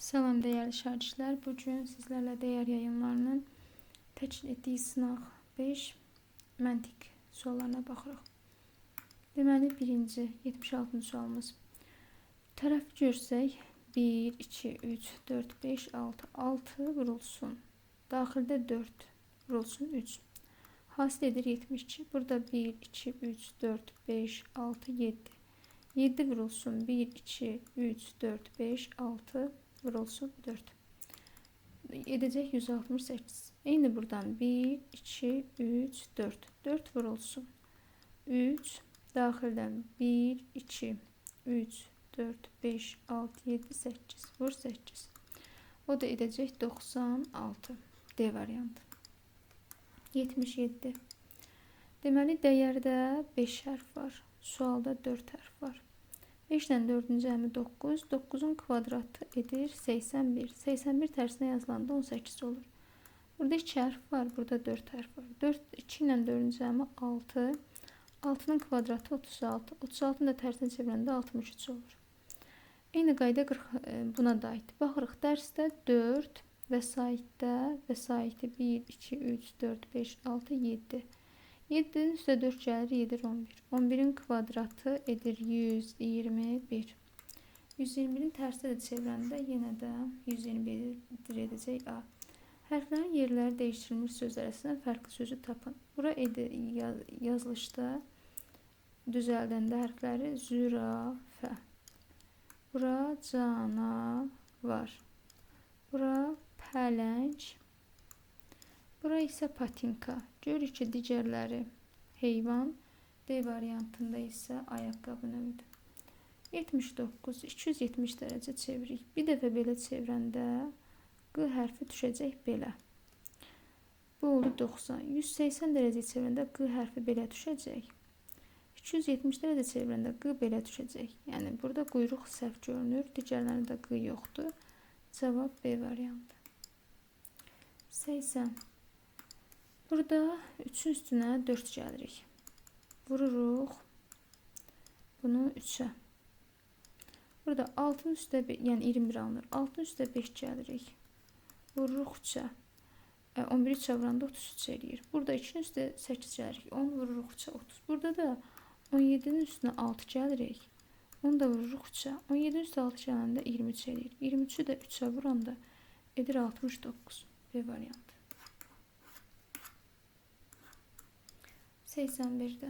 Salam değerli şagirdlər, bugün sizlərlə dəyər yayımlarının təklif etdiyi sınaq 5 məntiq suallarına baxırıq. Deməli, birinci 76-cı sualımız. Tərəfi görsək 1, 2, 3, 4, 5, 6. 6 vurulsun. Daxildə 4 vurulsun 3. Hasil edir 72. Burada 1, 2, 3, 4, 5, 6, 7. 7 vurulsun 1, 2, 3, 4, 5, 6 vurulsun 4. Edecek 168. Eyni buradan 1, 2, 3, 4. 4 vurulsun 3. Daxildən 1, 2, 3, 4, 5, 6, 7, 8. Vur 8. O da edecek 96. D variantı. 77. Deməli, dəyərdə 5 hərf var. Sualda 4 hərf var. 5-dən 4-ün cəmi 9. 9-un kvadratı edir 81. 81 tərsinə yazılanda 18 olur. Burada 2 hərf var. Burada 4 hərf var. 2 ilə 4-ün cəmi 6. 6-nın kvadratı 36. 36-nı da tərsinə çevirəndə 63 olur. Eyni qayda buna da aiddir. Baxırıq, dərsdə 4, vəsaitdə 1, 2, 3, 4, 5, 6, 7. 7'nin üstə 4 gəlir, 7, 11. 11'in kvadratı edir 121. 121'in tərsinə də çevirəndə yenə də 121 edəcək A. Hərflərin yerləri dəyişdirilmiş sözlər arasından fərqli sözü tapın. Bura yazılışda düzəldəndə hərfləri zürafə. Bura canavar. Bura pələng. Bura isə patinka. Görürük ki, digərləri heyvan. D variantında isə ayaqqabı növüdür. 79. 270 dərəcə çevirik. Bir dəfə belə çevirəndə Q hərfi düşəcək belə. Bu oldu 90. 180 dərəcə çevirəndə Q hərfi belə düşəcək. 270 dərəcə çevirəndə Q belə düşəcək. Yəni, burada quyruq səhv görünür. Digərlərində Q yoxdur. Cavab B variantı. 80. Burada 3'ün üstünə 4 gəlirik. Vururuq bunu 3'ə. Burada 6'nın üstə, yəni 21 alınır. 6'nın üstə 5 gəlirik. Vururuq 3'ə. 11'i 3'ə vuranda 33 eləyir. Burada 2'nin üstə 8 gəlirik. 10 vururuq 3'ə 30. Burada da 17'nin üstünə 6 gəlirik. 10 da vururuq 3'ə. 17'nin üstə 6 gələndə 23 eləyir. 23'ü də 3'ə vuranda edir 69. B variantı. 81'də.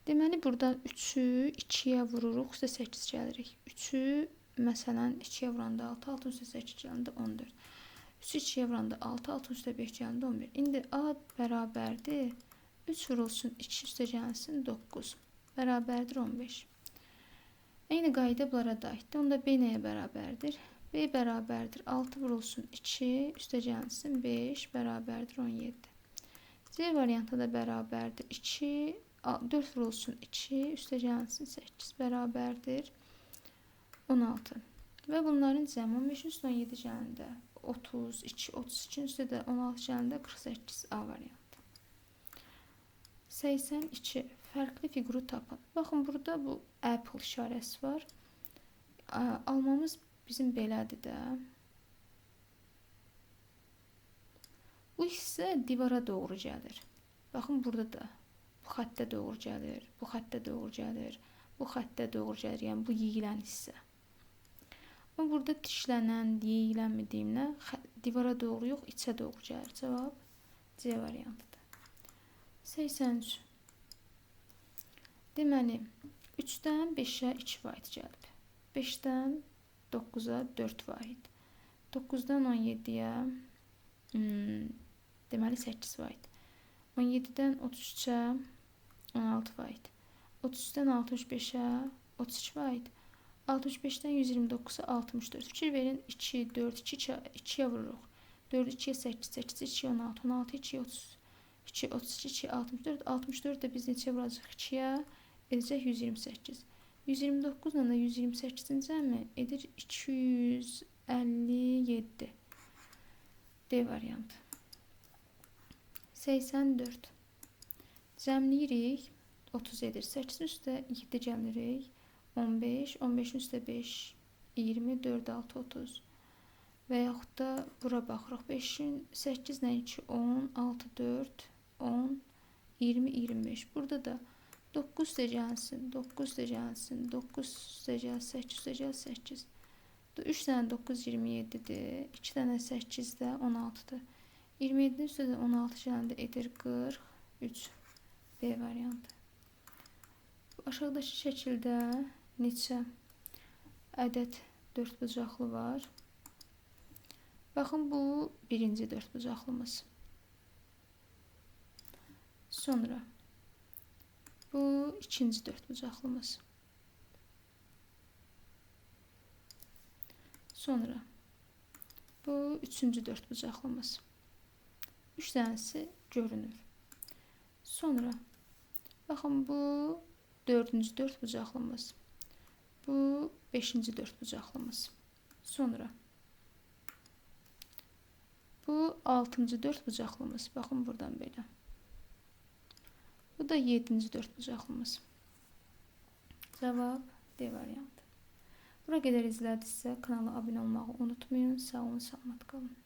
Deməli, burada 3'ü 2'yə vururuq, üstə 8 gəlirik. 3'ü, məsələn, 2'yə vuranda 6, 6 üstə 8 gələndə 14. 3'ü 2'yə vuranda 6, 6 üstə 5 gələndə 11. İndi A bərabərdir. 3 vurulsun 2 üstə gəlsin 9. Bərabərdir 15. Eyni qayda bunlara da aiddir. Onda B nəyə bərabərdir? B bərabərdir 6 vurulsun 2 üstə gəlsin 5 bərabərdir 17. C variantı da bərabərdir 2, 4 vurulsun 2 üstə gəlsin 8 bərabərdir 16. Və bunların cəmi 15 üstə 17 gələndə 32, 32 üstə də 16 gələndə 48 A variantı. 82. Fərqli fiquru tapın. Baxın, burada bu Apple işarəsi var. Almamız bizim belədir də. Bu hissə divara doğru gəlir. Baxın, burada da bu xəttə doğru gəlir, bu xəttə doğru gəlir, bu xəttə doğru gəlir. Yəni, bu yeyilən hissə. Amma burada dişlənən, yeyilən mi deyim nə? Divara doğru yox, içə doğru gəlir. Cavab C variantıdır. 83. Deməli, 3-dən 5-ə 2 vahid gəlib. 5-dən 9-a 4 vahid. 9-dan 17-yə deməli 8 vahid. 17-dən 33-ə 16 vahid. 33-dən 65-ə 32 vahid. 65-dən 129-a 64. Fikir verin, 2, 4, 2'yə vururuq. 4, 2'yə 8, 8, 2'yə 16, 16, 2'yə 32, 32, 2'yə 64. 64 də biz neçəyə vuracaq? 2'yə edəcək 128. 129 ilə də 128-in cəmi edir 257. D variantı. 84. Cəmləyirik. 30 edir. 8-in üstə 7 cəmləyirik. 15. 15'in üstə 5. 20. 4, 6, 30. və yaxud da bura baxırıq. 5-in 8 nə 2, 10, 6, 4, 10, 20, 25. Burada da 9 da gəlsin, 9 da gəlsin, 9 da gəl, 8 da gəl, 8. 3 dənə 9 27-dir. 2 dənə 8 də 16-dır. 27-nin üstündə 16 gələndə edir 43. B variantı. Aşağıdakı şəkildə neçə ədəd dördbucaqlı var? Baxın, bu birinci dördbucaqlımız. Sonra bu ikinci dördbucaqlımız. Sonra bu üçüncü dördbucaqlımız. 3 dənəsi görünür. Sonra baxın, bu dördüncü dördbucaqlımız. Bu beşinci dördbucaqlımız. Sonra bu altıncı dördbucaqlımız. Baxın, buradan belə. Bu da yedinci dördbucaqlımız. Cavab D variantı. Bura qədər izlədinizsə kanala abunə olmağı unutmayın. Sağ olun, salamat qalın.